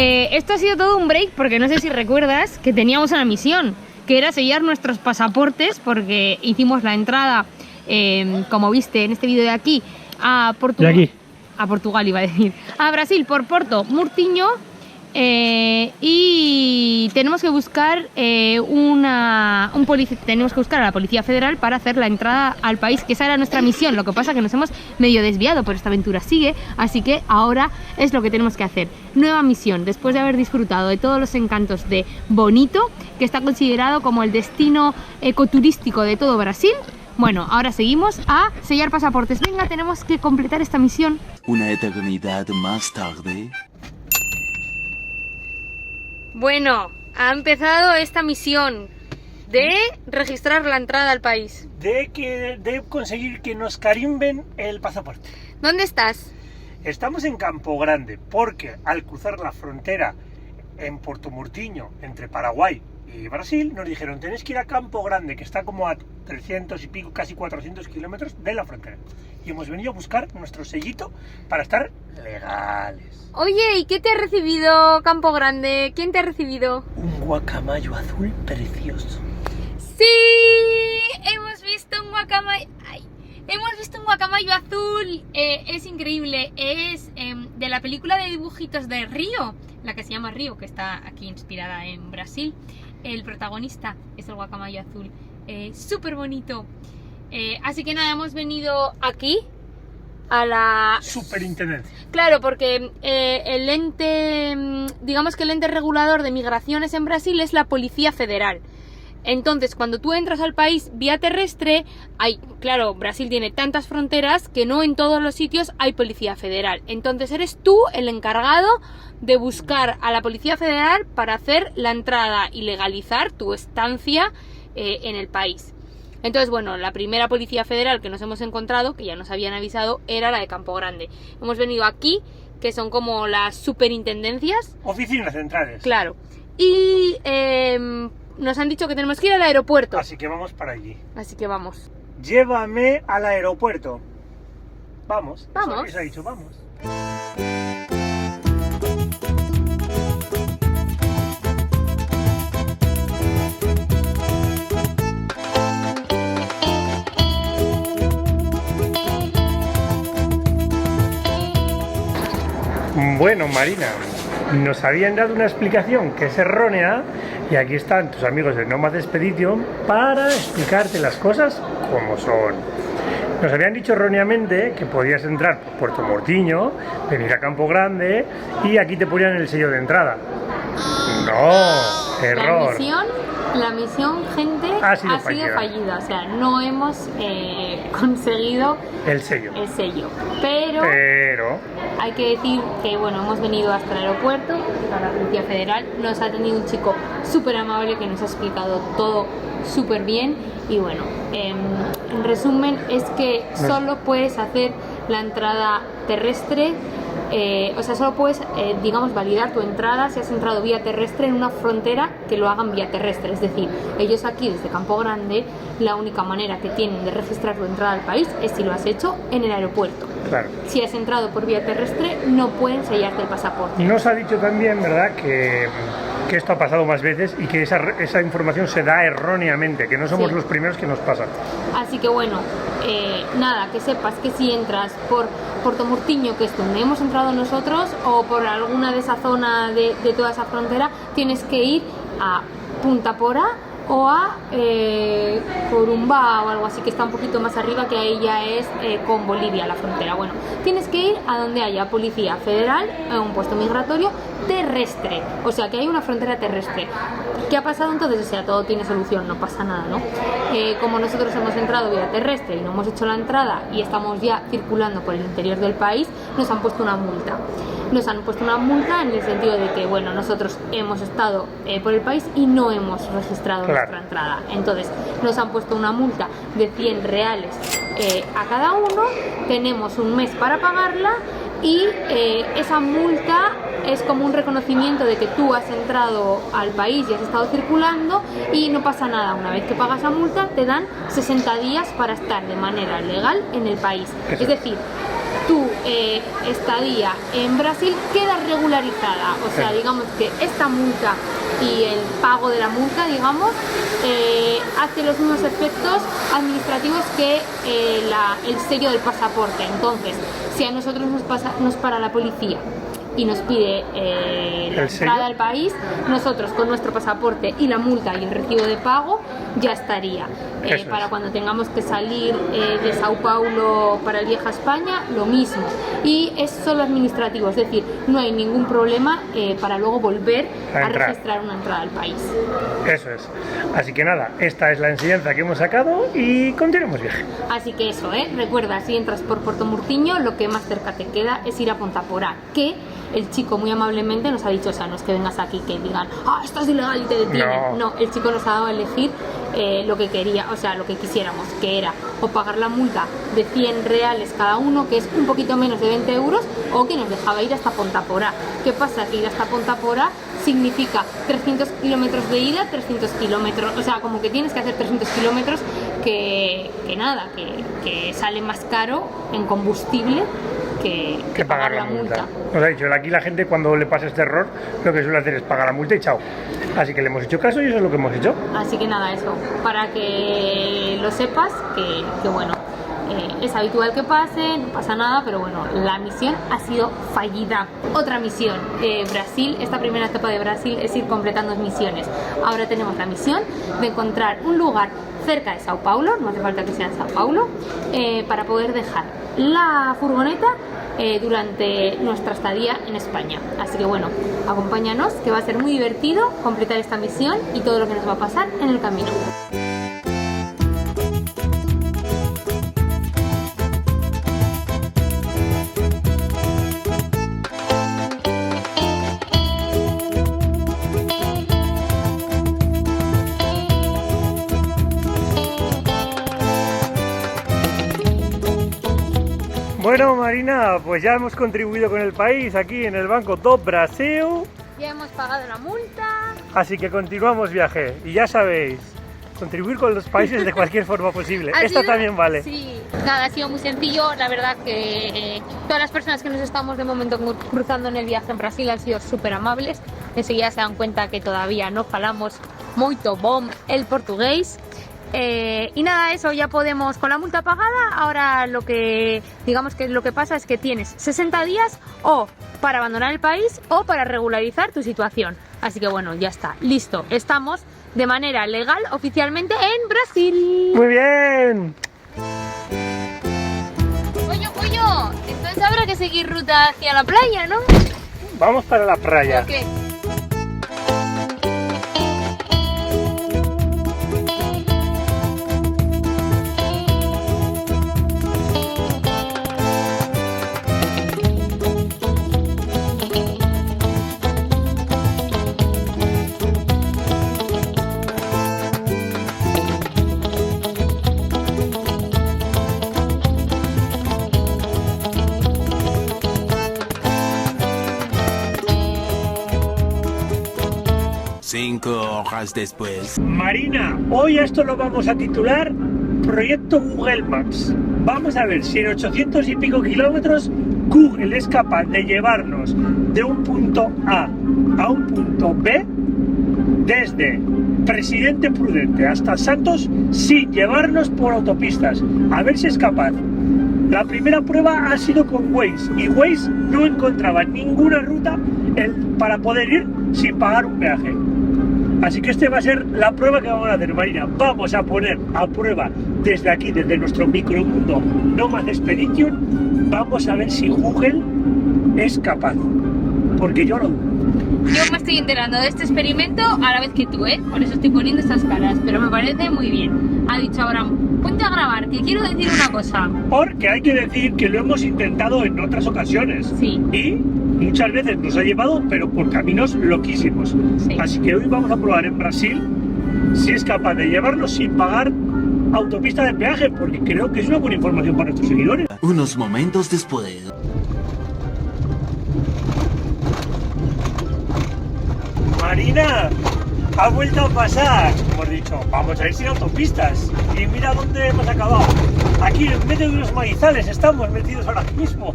Esto ha sido todo un break porque no sé si recuerdas que teníamos una misión, que era sellar nuestros pasaportes porque hicimos la entrada, como viste en este vídeo de aquí, a Portugal. De aquí. A Portugal iba a decir. A Brasil por Porto Murtinho. Y tenemos que buscar tenemos que buscar a la Policía Federal para hacer la entrada al país, que esa era nuestra misión. Lo que pasa es que nos hemos medio desviado, pero esta aventura sigue, así que ahora es lo que tenemos que hacer. Nueva misión, después de haber disfrutado de todos los encantos de Bonito, que está considerado como el destino ecoturístico de todo Brasil. Bueno, ahora seguimos a sellar pasaportes. Venga, tenemos que completar esta misión. Una eternidad más tarde. Bueno, ha empezado esta misión de registrar la entrada al país. De conseguir que nos carimben el pasaporte. ¿Dónde estás? Estamos en Campo Grande porque al cruzar la frontera en Porto Murtinho entre Paraguay y Brasil nos dijeron tenéis que ir a Campo Grande, que está como a 300 y pico, casi 400 kilómetros de la frontera. Y hemos venido a buscar nuestro sellito para estar legales. Oye, ¿y qué te ha recibido Campo Grande? ¿Quién te ha recibido? Un guacamayo azul precioso. ¡Sí! Hemos visto un guacamayo. ¡Ay! Hemos visto un guacamayo azul. Es increíble. Es de la película de dibujitos de Río, la que se llama Río, que está aquí inspirada en Brasil. El protagonista es el guacamayo azul. Súper bonito. Así que nada, hemos venido aquí a la superintendencia. Claro, porque el ente, digamos que el ente regulador de migraciones en Brasil es la Policía Federal. Entonces, cuando tú entras al país vía terrestre, claro, Brasil tiene tantas fronteras que no en todos los sitios hay Policía Federal. Entonces eres tú el encargado de buscar a la Policía Federal para hacer la entrada y legalizar tu estancia en el país. Entonces, bueno, la primera Policía Federal que nos hemos encontrado, que ya nos habían avisado, era la de Campo Grande. Hemos venido aquí, que son como las superintendencias. Oficinas centrales. Claro. Y nos han dicho que tenemos que ir al aeropuerto. Así que vamos para allí. Así que vamos. Llévame al aeropuerto. Vamos. Vamos. Eso ha dicho, vamos. Bueno, Marina, nos habían dado una explicación que es errónea y aquí están tus amigos de Nomad Expedition para explicarte las cosas como son. Nos habían dicho erróneamente que podías entrar por Porto Murtinho, venir a Campo Grande y aquí te ponían el sello de entrada. No, error. La misión, gente, ha sido fallida. O sea, no hemos conseguido el sello. Pero hay que decir que, bueno, hemos venido hasta el aeropuerto, a la Policía Federal. Nos ha atendido un chico súper amable que nos ha explicado todo súper bien. Y bueno, en resumen, es que solo puedes hacer la entrada terrestre. O sea, solo puedes, digamos, validar tu entrada si has entrado vía terrestre en una frontera que lo hagan vía terrestre. Es decir, ellos aquí desde Campo Grande, la única manera que tienen de registrar tu entrada al país es si lo has hecho en el aeropuerto. Claro. Si has entrado por vía terrestre, no pueden sellarte el pasaporte. Nos ha dicho también, ¿verdad?, que esto ha pasado más veces y que esa información se da erróneamente, que no somos los primeros que nos pasa. Así que bueno, nada, que sepas que si entras por Porto Murtinho, que es donde hemos entrado nosotros, o por alguna de esa zona de toda esa frontera, tienes que ir a Punta Porá o a Corumbá o algo así, que está un poquito más arriba, que ahí ya es con Bolivia la frontera. Bueno, tienes que ir a donde haya Policía Federal, un puesto migratorio terrestre, o sea que hay una frontera terrestre. ¿Qué ha pasado entonces? O sea, todo tiene solución, no pasa nada, ¿no? Como nosotros hemos entrado vía terrestre y no hemos hecho la entrada y estamos ya circulando por el interior del país, nos han puesto una multa. Nos han puesto una multa en el sentido de que, bueno, nosotros hemos estado por el país y no hemos registrado nuestra entrada. Entonces, nos han puesto una multa de 100 reales a cada uno, tenemos un mes para pagarla y esa multa es como un reconocimiento de que tú has entrado al país y has estado circulando y no pasa nada. Una vez que pagas la multa te dan 60 días para estar de manera legal en el país. Es decir, tu estadía en Brasil queda regularizada. O sea, digamos que esta multa y el pago de la multa, digamos, hace los mismos efectos administrativos que el sello del pasaporte. Entonces, si a nosotros nos para la policía y nos pide la entrada al país, nosotros con nuestro pasaporte y la multa y el recibo de pago ya estaría. Para cuando tengamos que salir de Sao Paulo para el viaje a España, lo mismo. Y es solo administrativo, es decir, no hay ningún problema para luego volver a registrar una entrada al país. Eso es. Así que nada, esta es la enseñanza que hemos sacado y continuemos viaje. Así que eso, recuerda, si entras por Puerto Murciño, lo que más cerca te queda es ir a Ponta Porá, que el chico muy amablemente nos ha dicho, o sea, no es que vengas aquí que digan, esto es ilegal y te detienen. No, el chico nos ha dado a elegir lo que quería, o sea, lo que quisiéramos, que era o pagar la multa de 100 reales cada uno, que es un poquito menos de 20 euros, o que nos dejaba ir hasta Ponta Porá. ¿Qué pasa? Que ir hasta Ponta Porá significa 300 kilómetros de ida, 300 kilómetros, o sea, como que tienes que hacer 300 kilómetros que sale más caro en combustible que pagar la multa. Nos ha dicho, aquí la gente cuando le pasa este error lo que suele hacer es pagar la multa y chao. Así que le hemos hecho caso y eso es lo que hemos hecho. Así que nada, eso, para que lo sepas, que bueno, es habitual que pase, no pasa nada, pero bueno, la misión ha sido fallida. Otra misión, Brasil, esta primera etapa de Brasil es ir completando misiones. Ahora tenemos la misión de encontrar un lugar cerca de Sao Paulo, no hace falta que sea en Sao Paulo, para poder dejar la furgoneta durante nuestra estadía en España. Así que bueno, acompáñanos, que va a ser muy divertido completar esta misión y todo lo que nos va a pasar en el camino. Bueno, Marina, pues ya hemos contribuido con el país aquí en el Banco do Brasil. Ya hemos pagado la multa. Así que continuamos viaje. Y ya sabéis, contribuir con los países de cualquier forma posible. Esta también vale. Sí, nada, ha sido muy sencillo. La verdad que todas las personas que nos estamos de momento cruzando en el viaje en Brasil han sido súper amables. Enseguida se dan cuenta que todavía no falamos muito bom el portugués. Y nada, eso, ya podemos, con la multa pagada, ahora lo que digamos que lo que pasa es que tienes 60 días o para abandonar el país o para regularizar tu situación. Así que bueno, ya está, listo, estamos de manera legal oficialmente en Brasil. Muy bien. Pollo, entonces habrá que seguir ruta hacia la playa, ¿no? Vamos para la playa. ¿Por qué? Cinco horas después. Marina, hoy a esto lo vamos a titular Proyecto Google Maps. Vamos a ver si en 800 y pico kilómetros Google es capaz de llevarnos de un punto A un punto B desde Presidente Prudente hasta Santos sin llevarnos por autopistas. A ver si es capaz. La primera prueba ha sido con Waze y Waze no encontraba ninguna ruta para poder ir sin pagar un peaje. Así que esta va a ser la prueba que vamos a hacer, Marina. Vamos a poner a prueba desde aquí, desde nuestro micromundo Nomad Expedition. Vamos a ver si Google es capaz, porque yo lo dudo. Yo me estoy enterando de este experimento a la vez que tú, por eso estoy poniendo estas caras, pero me parece muy bien. Ha dicho Abraham, ponte a grabar, que quiero decir una cosa. Porque hay que decir que lo hemos intentado en otras ocasiones. Sí. Y muchas veces nos ha llevado, pero por caminos loquísimos. Sí. Así que hoy vamos a probar en Brasil si es capaz de llevarnos sin pagar autopista de peaje, porque creo que es una buena información para nuestros seguidores. Unos momentos después. Marina, ha vuelto a pasar. Hemos dicho, vamos a ir sin autopistas. Y mira dónde hemos acabado. Aquí en medio de unos maizales estamos metidos ahora mismo.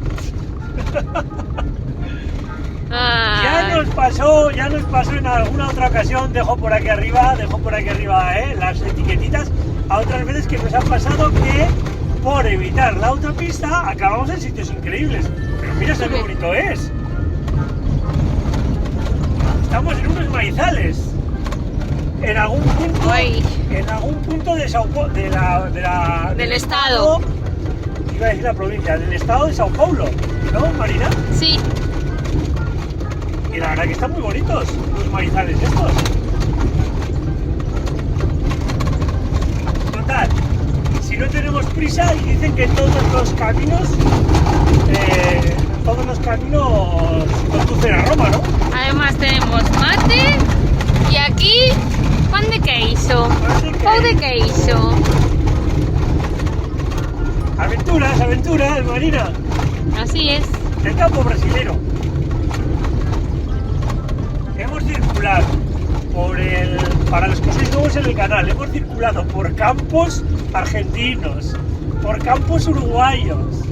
Ya nos pasó en alguna otra ocasión, dejo por aquí arriba las etiquetitas, a otras veces que nos ha pasado que por evitar la autopista acabamos en sitios increíbles. Pero mira qué bonito es. Estamos en unos maizales. En algún punto del estado. Iba a decir la provincia, del estado de Sao Paulo, ¿no, Marina? Sí. Y la verdad que están muy bonitos los maizales estos. Total, si no tenemos prisa, y dicen que todos los caminos conducen a Roma, ¿no? Además tenemos mate y aquí pan de queijo. Pão de queijo. Aventuras, Marina. Así es. Del campo brasilero. Hemos circulado para los que sois nuevos en el canal, hemos circulado por campos argentinos, por campos uruguayos,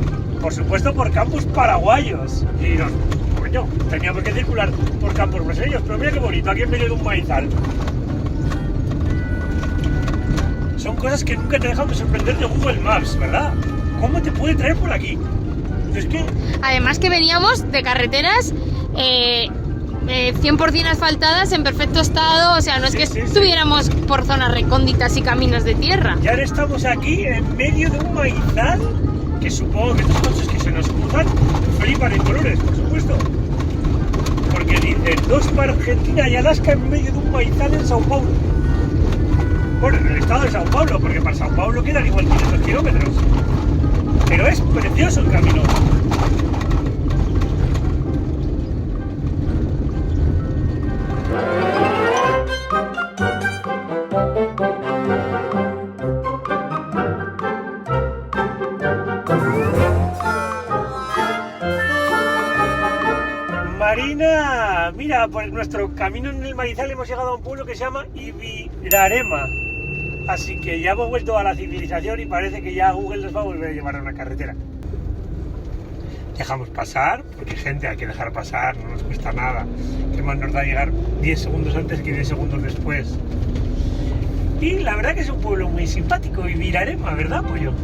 por supuesto por campos paraguayos. Y no, coño, teníamos que circular por campos brasileños, pero mira qué bonito, aquí en medio de un maizal. Son cosas que nunca te dejan de sorprender de Google Maps, ¿verdad? ¿Cómo te puede traer por aquí? Es que... Además que veníamos de carreteras 100% asfaltadas, en perfecto estado, o sea, no es que estuviéramos por zonas recónditas y caminos de tierra. Y ahora estamos aquí en medio de un maizal, que supongo que estos coches que se nos cruzan flipan en colores, por supuesto. Porque dicen, dos para Argentina y Alaska en medio de un maizal en Sao Paulo. Bueno, en el estado de Sao Paulo, porque para Sao Paulo quedan igual 500 kilómetros. Pero es precioso el camino. Marina, mira, por nuestro camino en el maizal hemos llegado a un pueblo que se llama Ibirarema. Así que ya hemos vuelto a la civilización y parece que ya Google nos va a volver a llevar a una carretera. Dejamos pasar, porque gente hay que dejar pasar, no nos cuesta nada. Que más nos da llegar 10 segundos antes que 10 segundos después. Y la verdad que es un pueblo muy simpático, Ibirarema, ¿verdad, pollo?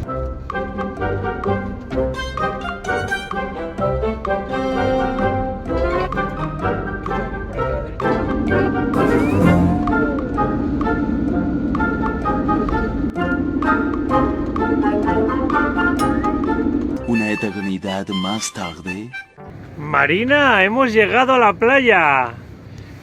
Una eternidad más tarde. Marina, hemos llegado a la playa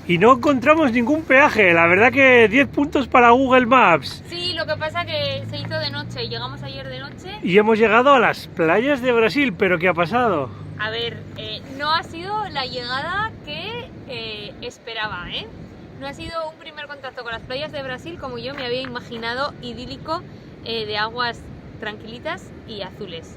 y no encontramos ningún peaje. La verdad que 10 puntos para Google Maps. Sí, lo que pasa que se hizo de noche, llegamos ayer de noche. Y hemos llegado a las playas de Brasil, pero ¿qué ha pasado? A ver, no ha sido la llegada que esperaba, ¿eh? No ha sido un primer contacto con las playas de Brasil como yo me había imaginado, idílico, de aguas tranquilitas y azules.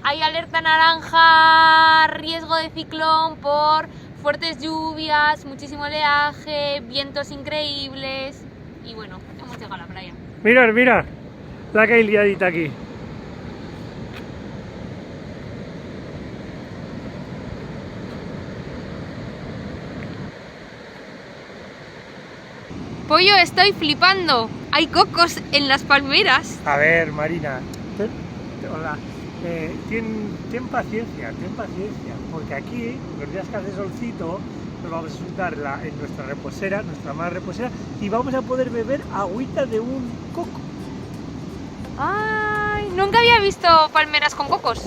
Hay alerta naranja, riesgo de ciclón por fuertes lluvias, muchísimo oleaje, vientos increíbles y bueno, hemos llegado a la playa. Mirad, la que hay liadita aquí. Pollo, estoy flipando. Hay cocos en las palmeras. A ver, Marina, hola. Ten paciencia, porque aquí, los días que hace solcito, nos vamos a sentar en nuestra reposera, nuestra más reposera, y vamos a poder beber agüita de un coco. Ay, nunca había visto palmeras con cocos.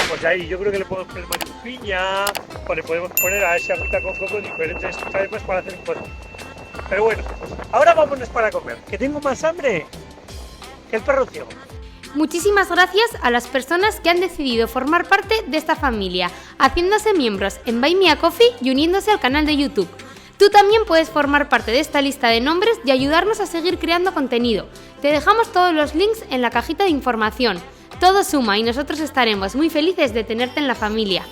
Pues ahí yo creo que le podemos poner piña, o le podemos poner a esa agüita con coco diferentes, ¿sabes? Pues para hacer un postre. Pero bueno, ahora vámonos para comer, que tengo más hambre que el perro ciego. Muchísimas gracias a las personas que han decidido formar parte de esta familia, haciéndose miembros en Buy Me a Coffee y uniéndose al canal de YouTube. Tú también puedes formar parte de esta lista de nombres y ayudarnos a seguir creando contenido. Te dejamos todos los links en la cajita de información. Todo suma y nosotros estaremos muy felices de tenerte en la familia.